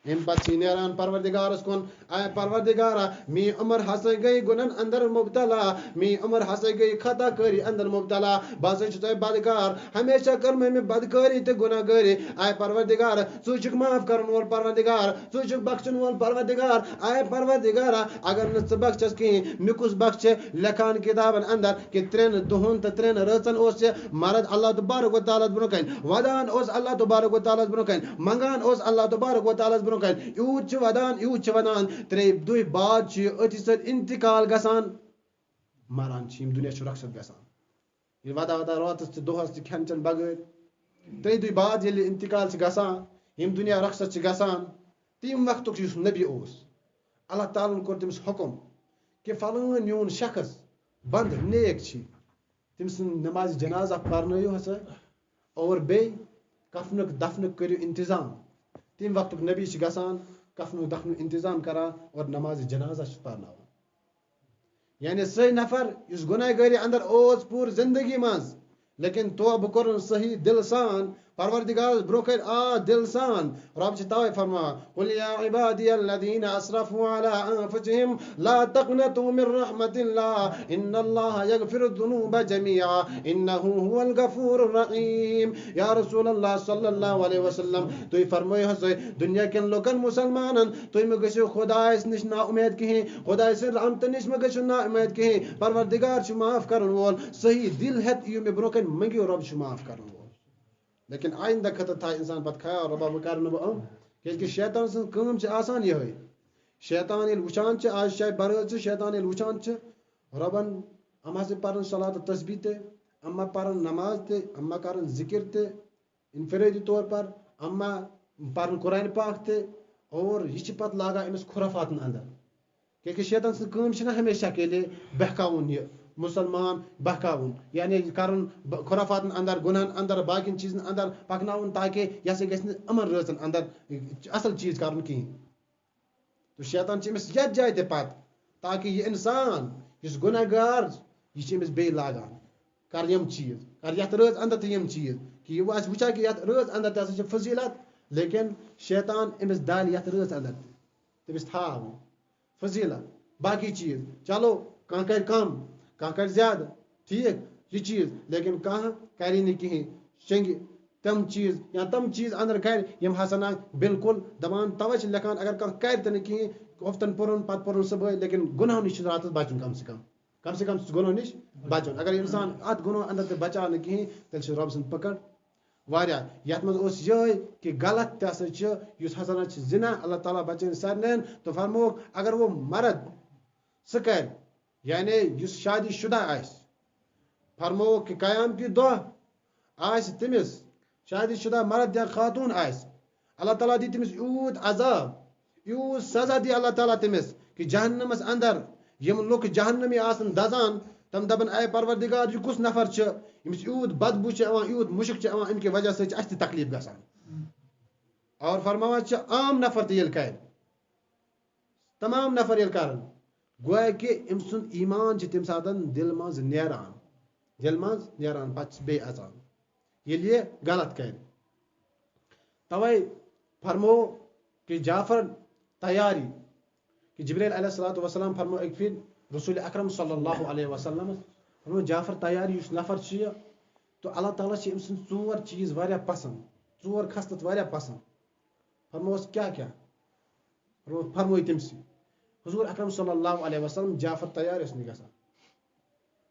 in P नान परवरदिगारस कुन आय परवरदिगारा मी उम्र हस गई गुनन अंदर मुबतला मी उम्र हस गई खता करी अंदर मुबतला बस तुह बदकार हमेशा कर में बदकारी तो गुनाहगारी आय परवरदिगार चुक माफ कर वोल परवरदिगार चुक बख्शन वोल परवरदिगार आय परवरदिगारा अगर न बख्शस कहीं मे कुछ बख्श लेखान किताबन अंदर कि 3 दुहन तो 3 रचन मरद अल्लाह तबारक व तआला ब्रो कन वदान अल्लाह तबारक व तआला ब्रो कन मंगान अल्लाह तबारक व तआला ब्रो कन यूत वदान यूत वदान 3 दुह बाद अति सद इंतकाल गसान मरान दुनिया रखसत गसान वदा वदा रातस दोहस खेन चन बगैर 3 दुह बाद ये इंतकाल गसान दुनिया रखसत गसान तम वक्त नबी अल्लाह ताला कोर तमिस हुकुम कि फलान यून शख्स बंद नेक तमिस नमाज जनाजा पर्नयु हसा और बे कफन दफन करियो इंतजाम तम वक्त नबी गसान कफन दफन इंतजाम करा और नमाज जनाजा पर्ना यानी सही नफर इस गुनाहगारी अंदर पूर जिंदगी मज लेकिन तौबह कोर सही दिल सान परवरदिगार ब्रोकर दिल सान रब तवे फरमा कुल या इबादियल्लज़ीना असरफू अला अनफुसिहिम ला तक़नतू मिन रहमतिल्लाह इन्नल्लाह यगफिरुद्दुनूब जमीआ इन्नहु हुवल गफूरुर रहीम या रसूलल्लाह सल्लल्लाहु अलैहि वसल्लम तुई फरमायो हसे दुनिया के लोगन मुसलमानन तुई में गसो खुदाय निश ना उम्मीद कहीं खुदाय से रहमत निश में गसो ना उम्मीद कहीं परवरदिगार छु माफ करन वोल सही दिल हेत यु में ब्रोकन मंगियो रब छु माफ करन लेकिन आइंदा खतर था इंसान पत ख्याल रबा बह कर कि शैतान सं कम ये शैतान ये वुचान आज शायद बरज शैतान ये वुचान रबन अम हस पर सलात तस्बीह ते अम्मा पर नमाज ते अम्मा कर जिक्र ते इनफरादी तौर पर अम्मा पर कुरान पाक ते और यह पत लागा अमिस खुराफातन अंदर क्योंकि शैतान सं कम हमेशा के लिए बहकाउन ये मुसलमान बहकाउन यानी करन खुराफातन अंदर गुनाहन अंदर बाकी चीजन अंदर पकनाउन ताकि यह गि अमन रचन अंदर असल चीज कर कहीं तो शैतान अमिस ये जाए ते पत ताकि यह इंसान इस गुनाहगार यह बे लागान कर यम चीज कर ये रज अंदर तो यम चीज कि वह वुचा कि ये रज अंदर तसा फजीलत लेकिन शैतान अमिस डाल ये रज अंदर तमिस थाव फजीलत बाकी चीज चलो कह कर कम कह कर ज्यादा ठीक ये चीज लेकिन कह कर कहीं शेंग तम चीज या तम चीज अंदर कर यम हसन बिल्कुल दपान तवे लिखान अगर कह कर तो कहीं हफ्तन पुरन पत पुरन सुबह लेकिन गुनाह नश रात बचन कम से कम गुनाह नश बचन अगर इंसान अत गुनाह अंदर तो बचा कहीं तेल रब सद पकड़ वारिया यथ मज ये कि गलत तसा हसन जिना अल्लाह ताला बचन सरन तो फरमो अगर वो मर्द सह कर यानी शादी शुदा फरमो कि कयाम की दह तमिस शादी शुदा मर्द या खातून अल्लाह ताला दी तमिस यूत अजाब यूत सजा दी अल्लाह ताला तमिस कि जहन्नमस अंदर यम लुक जहन्नमी आसन दजान तम दपन आय परवरदिगार यह कुछ नफर यमिस यूत बदबू यूत मुश्क अमि वजह से तकलीफ गसान और फरमावान आम नफर तो कर तमाम नफर कर गोया कि अम सुंद ईमान तम सात दिल मज नारान पे बे अचान ये गलत कर तवे फरमो कि जाफर तैयारी कि जिब्रील अलैहिस्सलातु वस्सलाम फरमो एक फिर रसूल अकरम सल्लल्लाहु अलैहि वसल्लम फरमो जाफर तैयारी उस नफर तो अल्लाह ताला अम सुंद 4 चीज वारिया पसंद 4 खसलत वारिया पसंद फरमो क्या क्या फरमो तमसी हुजूर अकरम सल्लल्लाहु अलैहि वसल्लम जाफर तैयार गसान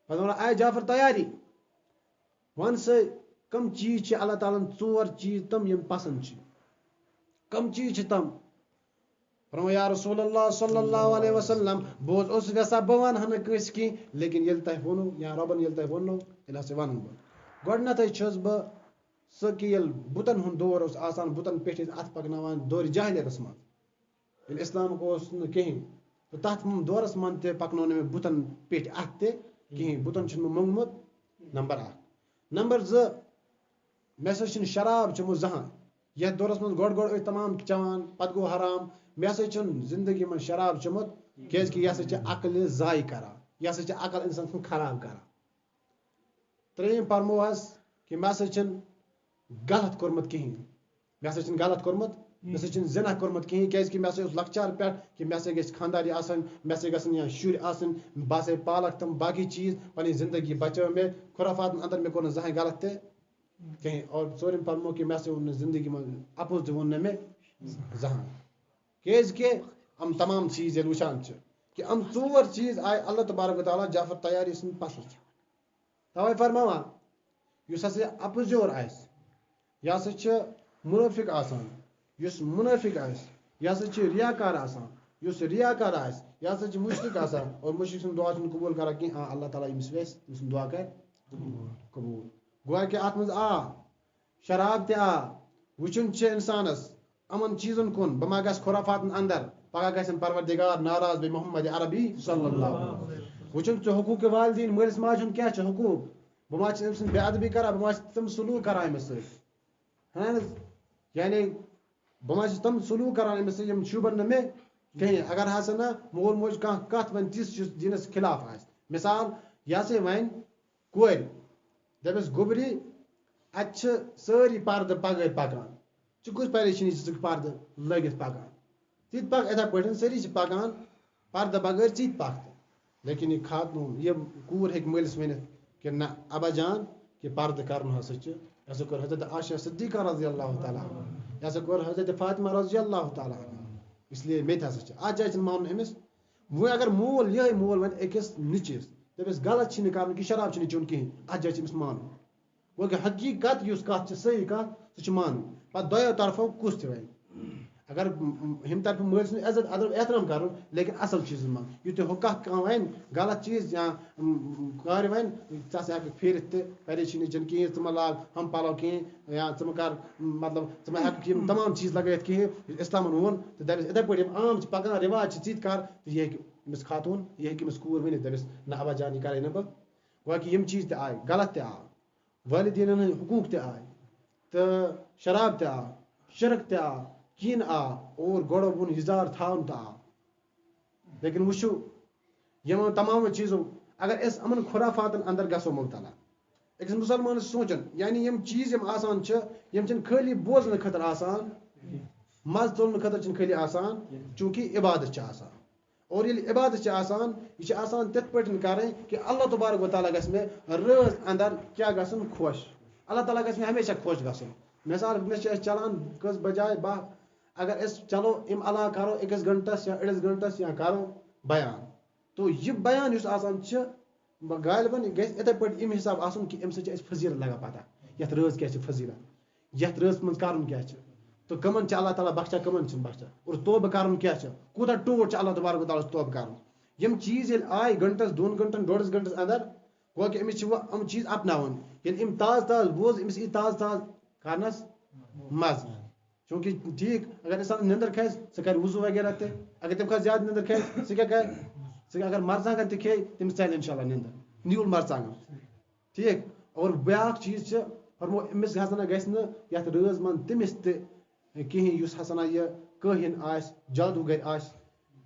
पता आय जाफर तैयारी वन से कम चीज अल्लाह ताला 4 चीज तम यम पसंद कम चीज तम फरमा या रसूलल्लाह सल्लल्लाहु अलैहि वसल्लम बोज उस वैसा बवन हन कस की लेकिन यल तह वनो या रबन यल तह वनो यल हसे वन गोडनत छस ब स कि यल बुतन हुन दौर आसान बुतन पे अथ पकनावान दौर जाहिलियतस मन इस्लाम को कहीं तो तथ दौरस मन ते पकनो में बुतन पे अथ ते कहीं बुतन मंगमुत नंबर 1 नंबर 2 मे सा शराब चमो जहां यह दौरस मन गोड़ गोड़ तमाम चवान पत गो हराम मे सा जिंदगी में शराब चमुत कि यह सा अकल जाय करा यह सा अकल इंसान खराब करा त्रेम फरमो कि मे सा गलत कोरमुत कहीं मे सा गलत कोरमुत मे सा जिना कोर्मुत कहीं क्या मे सा लकचार पे कि मे सा गि खानदारी मे सा गन शुर बह सा पालक तम बाकी चीज पन जिंदगी बचो मे खुराफात अंदर मे कोर जहां गलत ते कहीं और चोरम परमो कि मे सा वो जिंदगी में अपोज वो मे जहां क्या हम तमाम चीज ये वुचान कि हम चोर चीज आए अल्लाह तबारक व तआला जाफर तैयारी सं पस तवे फरमावान युस हसा अपजोर आस यह हसा मुनाफिक आसान युस मुनाफिक आस यह हसा रियाकार आसान युस रियाकार आस यह हसा मुशरिक आसान और मुशरिक सुन दुआ कबूल करा कि हाँ अल्लाह ताला यमिस वेस तम दुआ कर कबूल गोया कि अत मज शराब ते वुचन इंसानस अमन चीजन कुन बह मा गस खुराफातन अंदर पगह गसन परवरदिगार नाराज बे मोहम्मद अरबी सल्लल्लाहु वुचन च हुकूक वालिदीन मलिस माजन क्या च हुकूक बह मा च बेअदबी करा बह मा तम सलूक करा अमिस यानी बह मा तम सलूक करा अमिस यम शुबन न मे कहीं अगर हसा ना मोल मोज कत वन तिस दीनस खिलाफ आस मिसाल यह से वन कोर दपस गोबरी अत सारी पर्द बगैर पकान कुछ परेशानी पर्द लगित पकान तीत पक इथे पे सारी पकान पर्द बगैर चीत पक लेकिन यह खातून यह कूर हेक मलिस वन कि ना अबा जान कि पर्द कर हसा यह कोर हजरत आयशा सिद्दीका रज़ी अल्लाह तआला यह कोर हजरत फातिमा रज़ी अल्लाह तआला इसलिए मे हसा अत जाए मान अमिस वो अगर मोल यह मोल वन अकिस निचिस दपस गलत कर कि शराब चुन कहीं अत जाए अमिस मान वो कि हकीकत कत सही कत सह मान पे दोयो तरफों कुछ त वन अगर हम तरफ मल सुन इज्जत अदब एहतराम कर लेकिन असल चीज मन यु हो कत वन गलत चीज या कर वन हेक फिरत परेशानी चन कहीं तुम लाग हम पलो कहीं या तुम कर मतलब तुम हेक तमाम चीज लगे कहीं इस्लाम वोन तो दपस इथे पे आम पकान रिवाज चीत कर तो यह हेमिस खातून यह हेमिस कूर वन दपस ना अबा जान कर ना गो कि यम चीज आए गलत आए वालिदीन हुकूक ते आए तो शराब ते शिरक ते कीन और गोड़ो बुन हिजार थान तो लेकिन वुचु यम तमाम चीजों अगर इस अमन खुराफातन अंदर गसो मुबतला एक मुसलमान सोचन यानी यम चीज यम आसान यम खाली बोजन खतर आसान मज तुलन खतर खाली आसान चूंकि इबादत आसान और ये इबादत आसान यह आसान तिथ पे करें कि अल्लाह तबारक व तआला गस में रज अंदर क्या गसन खुश अल्लाह ताला गस में हमेशा खुश गसन मिसाल मे चलान कस बजाय बाह अगर इस चलो इम अला करो 1 घंटस या 1.5 घंटस या करो बयान तो यह बयान युस आसान गालिबन गस इथे पे इम हिसाब आसन कि अम सच फजीलत लगा पता यथ रज क्या फजीलत यथ रज मज करन क्या तो कमन अल्लाह ताला बख्शा कमन बख्शा और तोब कर क्या कूता टोट अल्लाह तबारक तआला तोब कर यम चीज ये आए घंटस 2 घंटन 1.5 घंटस अंदर गो कि अमिस हम चीज अपनावन ये ताज ताज बोज अमिस ताज ताज करनस मज चूंकि ठीक अगर इंसान निंदर खे सह कर वजू वगैरह ते अगर तम ज्यादा निंदर खे सह क्या कर सह अगर मरचांगन ते खे तमिस चल इंशाल्लाह निंदर नील मरचांगन ठीक और ब्याक चीज फरमो अमिस हसन गस यथ रज मन तमिस ते कहीं युस हसना यह कहिन आस जादूगर आस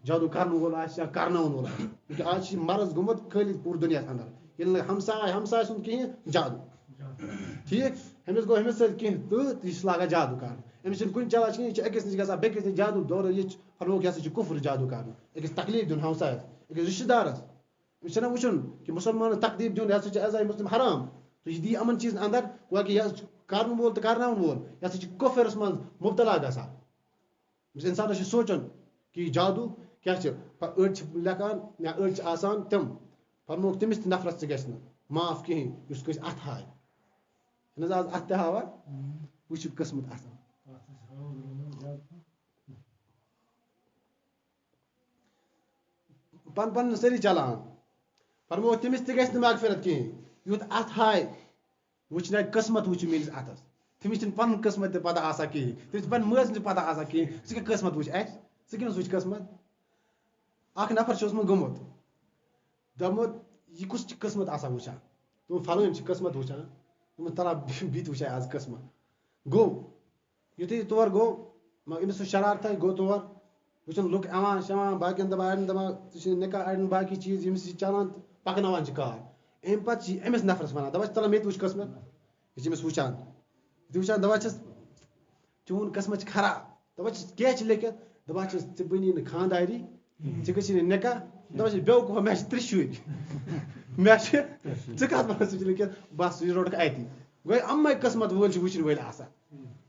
जादू करन वोल आस या करनवन वोल क्योंकि आज मरज गुमत खाली पूरे दुनिया अंदर ये हमसाय सुन कहीं जादू ठीक हमिस गो हमिस कहीं तो लागा जादू कर अमिस कुन चला कहीं अकिस नश ग बेकिस नश जादू दौर ये फरमो क्या कुफर जादू कर अकिस तकलीफ दिन हमसाय अकिस रिश्तेदारस अमिस वुचन कि मुसलमान तकलीफ दिन यह अज़ाय मुस्लिम हराम तो यह दी अमन चीज अंदर गो कि कर वोल तो करनावन वोल यह कुफरस मन मुबतला गसा इंसान सोचन कि जादू क्या अड़ लेखान या अड़ आसान तम फरमो तमिस नफरस गस माफ कहीं उस अथ हाय आज अथ हावा वह किस्मत आसान पन पन सरी चलान फरमो तमिस गस मगफिरत कहीं युत अथ हाय वह किस्मत वुच मेस अथस तमिस पन किस्मत पता आसा कहीं तमिस पन मज पता आसा कहीं सह किस्मत वुच सह कम वुच किस्मत अख नफर गोमुत दमुत यह कुछ किस्मत आसा वुचान तुम फलन किस्मत वुचान तुम तला बीत वुचा आज किस्मत गो युथी तौर गो अमिस शरारत गो तौर वुचन लुक अवान शवान बाकिन दबा अड़न दबा निका अड़न बाकी चीज यमिस चलान पकनावान कार अम पे अमिस नफरस वन दपा तला मे वुच किस्मत यह वुचान वुचान दपा चून किस्मत खराब دپان چھِس کیٛاہ چھِ لیکھِتھ دپان چھِس ژٕ بٔنی نہٕ خانداری ژٕ گژھی نہٕ نِکاح دپان چھِس بیوقوٗفا مےٚ چھِ 3 شُرۍ مےٚ چھِ ژٕ کَتھ وَنان سُہ چھِ لیکھِتھ بَس یہِ روٚٹُکھ اَتی گوٚو اَمے قٕسمت وٲلۍ چھِ وٕچھِنۍ وٲلۍ آسان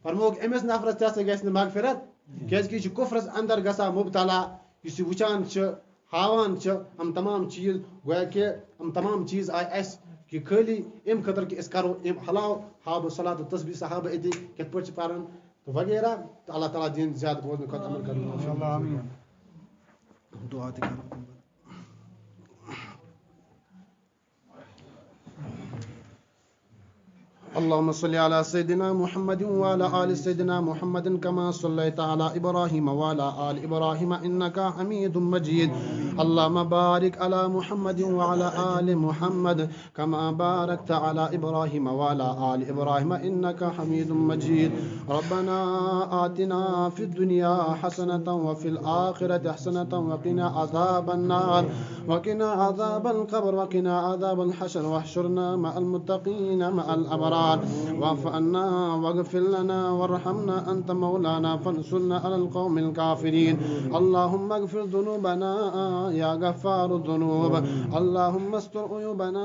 فرمووُکھ أمِس نفرَس تہِ ہسا گژھِ نہٕ مغفرت کیٛازِکہِ یہِ چھُ کُفرَس اَندر گژھان مُبتلا یُس یہِ وٕچھان چھِ ہاوان چھِ یِم تمام چیٖز گویا کہِ یِم تمام چیٖز آیہِ اَسہِ کہِ خٲلی اَمہِ خٲطرٕ کہِ أسۍ کَرو اَمہِ علاوٕ ہاوٕ صلات و تسبیح صحابہ أتی کِتھ پٲٹھۍ چھِ پَران تہٕ وغیرہ تہٕ اللہ تعالیٰ دِیِن زیادٕ بوزنہٕ کھۄتہٕ عمل کَرنہٕ دعا تہِ کَرو اللهم صل على سيدنا محمد وعلى آل سيدنا محمد كما صليت على إبراهيم وعلى آل إبراهيم إنك حميد مجيد اللهم بارك على محمد وعلى آل محمد كما باركت على إبراهيم وعلى آل إبراهيم إنك حميد مجيد ربنا آتنا في الدنيا حسنة وفي الآخرة حسنة وقنا عذاب النار وقنا عذاب القبر وقنا عذاب الحشر واحشرنا مع المتقين مع الأبرار واعف عنا واغفر لنا وارحمنا أنت مولانا فانصرنا على القوم الكافرين اللهم اغفر ذنوبنا يا غفار الذنوب اللهم استر عيوبنا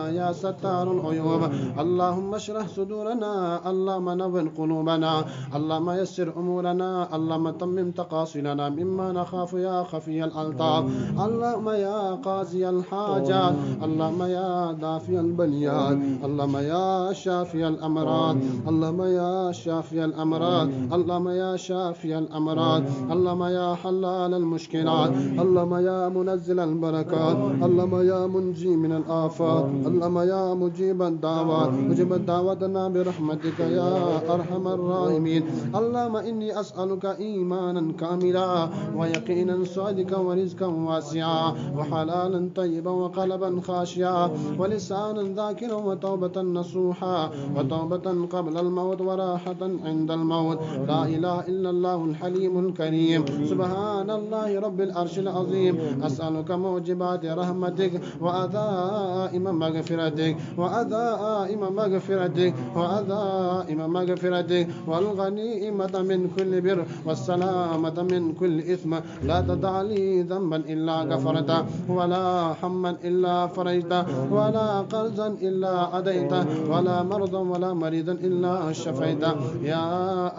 يا ستار العيوب اللهم اشرح صدورنا اللهم نور قلوبنا اللهم يسر أمورنا اللهم تمم تقاصدنا مما نخاف يا خفي الألطاف اللهم يا قاضي الحاجات اللهم يا دافع البليات اللهم يا شافي الأمراض اللهم يا شافي الأمراض اللهم يا شافي الأمراض اللهم يا حلال المشكلات اللهم يا منزل البركات اللهم يا منجي من الآفات اللهم يا مجيب الدعوات مجيب دعوتنا برحمتك يا أرحم الراحمين اللهم إني أسألك إيمانا كاملا ويقينا صادقا ورزقا واسعا وحلالا طيبا وقلبا خاشعا ولسانا ذاكرا وتوبة نصوحا وتوبة قبل الموت وراحة عند الموت لا إله إلا الله الحليم الكريم سبحان الله رب العرش العظيم أسألك موجبات رحمتك وعزائم مغفرتك وعزائم مغفرتك وعزائم مغفرتك والغنيمة من كل بر والسلامة من كل إثم لا تدع لي ذنبا إلا غفرته ولا هما إلا فرجته ولا قرضا إلا أديته ولا مرضا ولا مريضا إلا شفيته يا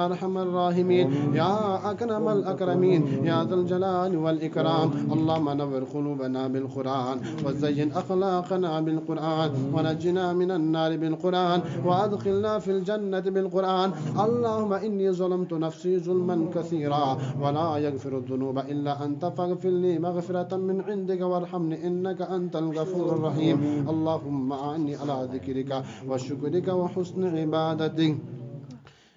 أرحم الراحمين يا أكرم الأكرمين يا ذا الجلال والإكرام اللهم نور قلوبنا بالقرآن وزين أخلاقنا بالقرآن ونجنا من النار بالقرآن وأدخلنا في الجنة بالقرآن اللهم إني ظلمت نفسي ظلما كثيرا ولا يغفر الذنوب إلا أنت فاغفر لي مغفرة من عندك وارحمني إنك أنت الغفور الرحيم اللهم أعني على ذكرك وشكرك وحسن عبادتك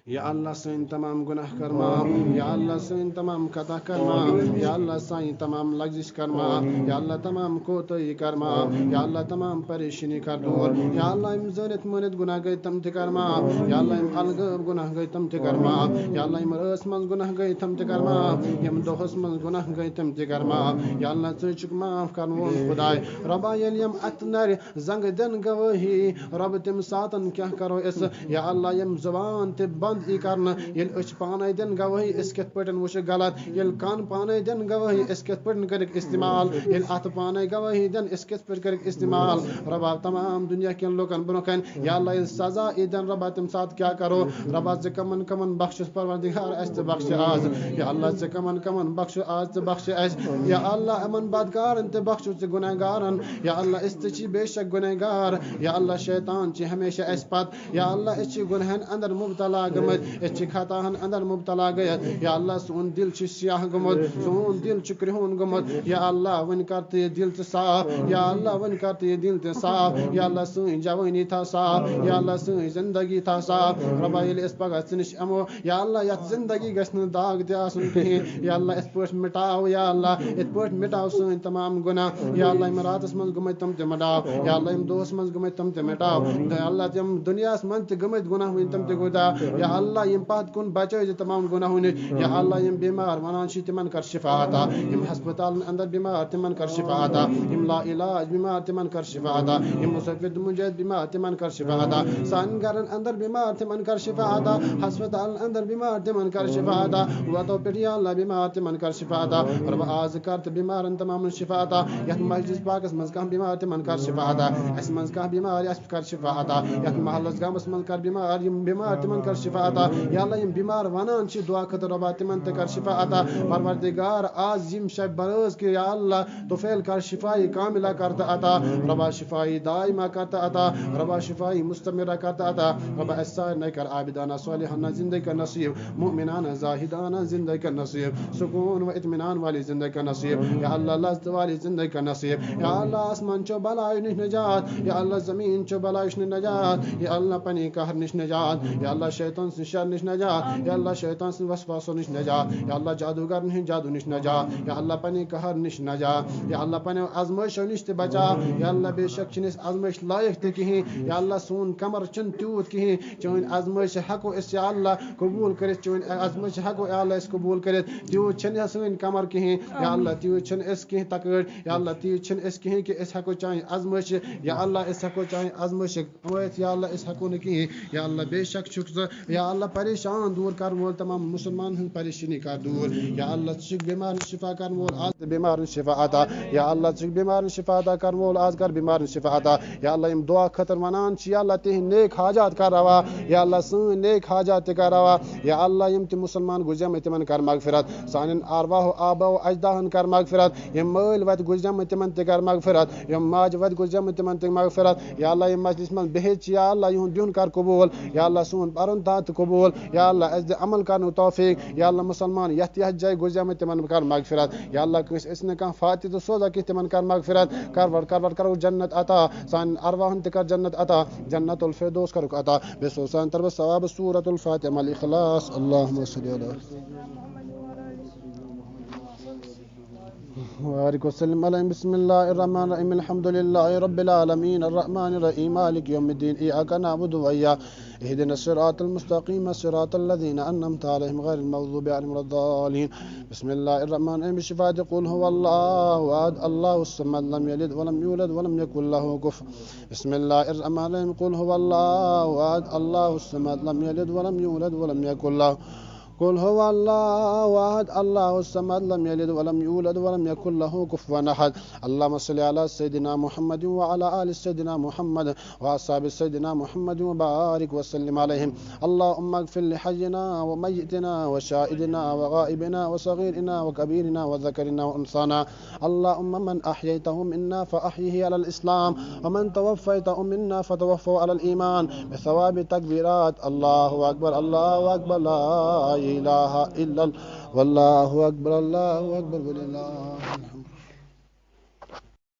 یا اللہ سین تمام گناہ کرما یا اللہ سین تمام خطا کرما یا اللہ سائیں تمام لغزش کرما یا اللہ تمام کوتاہی کرما یا اللہ تمام پریشانی کر دور یا اللہ ام زنت منت گناہ گئی تم تہ کرما یا اللہ ام الغب گناہ گئی تم تہ کرما یا اللہ ام رس من گناہ گئی تم تہ کرما یم دہس من گناہ گئی تم تہ کرما یا اللہ ژٕ چھُکھ معاف کرن وول خدائے ربا ییٚلہِ یم اتھ نرِ زنگ دن گوٲہی رب تم ساتن کیاہ کرو أسۍ یا اللہ یم زبان تہ بند کرنا یل أچھ پانے دن گواہی اس کت پٹن وچھ غلط یل کان پانے دن گواہی اس کت پٹن کرک استعمال یل ات پانے گواہی دن اس کت پٹ کرک استعمال ربا تمام دنیا کین لوکن برکن یا اللہ یل سزا دن ربا تم سات کیا کرو ربا ز کمن کمن بخش پروردگار اس تے بخش آز یا اللہ ز کمن کمن بخش آز تے بخش اس یا اللہ امن بدکارن تے بخش تے گنہگارن یا اللہ اس تے بے شک گنہگار یا اللہ شیطان چھ ہمیشہ اس پت یا اللہ اس گنہن اندر مبتلا گمت اس خطاہن اندر مبتلا گیت یا اللہ سون دل چھ سیاہ گمت سون دل چھ کرہون گمت یا اللہ ون کرتے دل تے صاف یا اللہ ون کرتے دل تے صاف یا اللہ سون جوانی تھا صاف یا اللہ سون زندگی تھا صاف ربا یل اس پگہ سنش امو یا اللہ یت زندگی گژھن داغ تہ آسن کہین یا اللہ اس پٲٹھۍ مٹاو یا اللہ ات پٲٹھۍ مٹاو سون تمام گناہ یا اللہ یم راتس من گمت تم تہ مٹاو یا اللہ یم دۄہس من گمت تم تہ مٹاو یا اللہ تم دنیاس من تہ گمت گناہ ون تم تہ گدا یا या अल्लाह यम पात कुन बचाई तमाम गुनाहों ने या अल्लाह यम बीमार वनान छि तिमन कर शिफा अता यम अस्पताल अंदर बीमार तिमन कर शिफा अता यम ला इलाज बीमार तिमन कर शिफा अता यम मुसफिद मुजद बीमार तिमन कर शिफा अता सान घरन अंदर बीमार तिमन कर शिफा अता अस्पताल अंदर बीमार तिमन कर शिफा अता वतो पे या अल्लाह बीमार तिमन कर शिफा अता रब आज कर बीमार तमाम शिफा अता यत मस्जिद पाकस मज का बीमार तिमन कर शिफा अता अस मज का बीमार अस कर शिफा अता यत महल्लस गामस मज कर बीमार यम बीमार तिमन कर शिफा अता या अल्लाह यम बीमार वनान छि दुआ खतर रब तिमन ते कर शिफा अता परवरदिगार आज यम शब बरोज के या अल्लाह तौफील कर शिफाई कामिला करता अता रब शिफाई दाइमा करता अता रब शिफाई मुस्तमिरा करता अता रब असार न कर आबिदाना सालिहाना जिंदगी का नसीब मुमिनाना जाहिदाना जिंदगी का नसीब सुकून व इत्मीनान वाली जिंदगी का नसीब या अल्लाह लज़्ज़त वाली जिंदगी का नसीब या अल्लाह आसमान चो बलाय निश निजात या अल्लाह जमीन चो बलाय निश निजात या अल्लाह पनी कहर निश निजात या अल्लाह शैतान से शर निश निजात या अल्लाह शैतान से वसवास निश निजात या अल्लाह जादूगर निश जादू निश निजात या अल्लाह पनी कहर निश निजात या अल्लाह पनी आजमाइश निश ते बचा या अल्लाह बेशक छिनिस आजमाइश लायक ते कहीं या अल्लाह सोन कमर चन त्यूत कहीं चोन आजमाइश हको इस या अल्लाह कबूल करे चोन आजमाइश हको या अल्लाह इस कबूल करे त्यूत छन सोन कमर कहीं या अल्लाह त्यूत छन इस कहीं तकड़ या अल्लाह त्यूत छन इस कहीं कि इस हको चाहे आजमाइश या अल्लाह इस हको चाहे आजमाइश ओयत या अल्लाह इस हको न कहीं या अल्लाह बेशक शुक्र या अल्लाह परेशान दूर कर वोल तमाम मुसलमान हन परेशानी का दूर या अल्लाह शिक बीमार शिफा कर वोल आज बीमार शिफा अता या अल्लाह शिक बीमार शिफा अता कर वोल आज कर बीमार शिफा अता या अल्लाह यम दुआ खतर वनान छी या अल्लाह ते नेक हाजात कर रवा या अल्लाह सन नेक हाजात कर रवा या अल्लाह यम ते मुसलमान गुजम तिमन कर मगफिरत सानन अरवाह आबा अजदाहन कर मगफिरत यम मल वत गुजम तिमन ते कर मगफिरत यम माज वत गुजम तिमन ते मगफिरत या अल्लाह यम मजलिस मन बेहच या अल्लाह युन दुन कर कबूल या अल्लाह सुन परन तात कबूल या अल्लाह अज अमल करन तौफीक या अल्लाह मुसलमान यत जय गुजम तिमन कर मगफिरत या अल्लाह किस इसने का फातिह तो सोजा कि तिमन कर मगफिरत कर करो जन्नत अता सान अरवाहन ते कर जन्नत अता जन्नतुल फिरदौस कर अता बेसोसान तरब सवाब सूरतुल फातिहा अल इखलास अल्लाहुम्मा सल्ली अला وبارك وسلم على بسم الله الرحمن الرحيم الحمد لله رب العالمين الرحمن الرحيم مالك يوم الدين إياك نعبد وإياك اهدنا الصراط المستقيم صراط الذين أنعمت عليهم غير المغضوب عليهم ولا الضالين بسم الله الرحمن الرحيم بشفاعة قل هو الله أحد الله الصمد لم يلد ولم يولد ولم يكن له كفوا بسم الله الرحمن الرحيم قل هو الله أحد الله الصمد لم يلد ولم يولد ولم يكن له قل هو الله أحد الله الصمد لم يلد ولم يولد ولم يكن له كفوا أحد اللهم صل على سيدنا محمد وعلى آل سيدنا محمد وأصحاب سيدنا محمد وبارك وسلم عليهم اللهم اغفر لحينا وميتنا وشاهدنا وغائبنا وصغيرنا وكبيرنا وذكرنا وأنثانا اللهم من أحييته منا فأحيه على الإسلام ومن توفيته منا فتوفه على الإيمان بثواب تكبيرات الله أكبر الله أكبر لا إله إلا الله والله أكبر الله أكبر ولله الحمد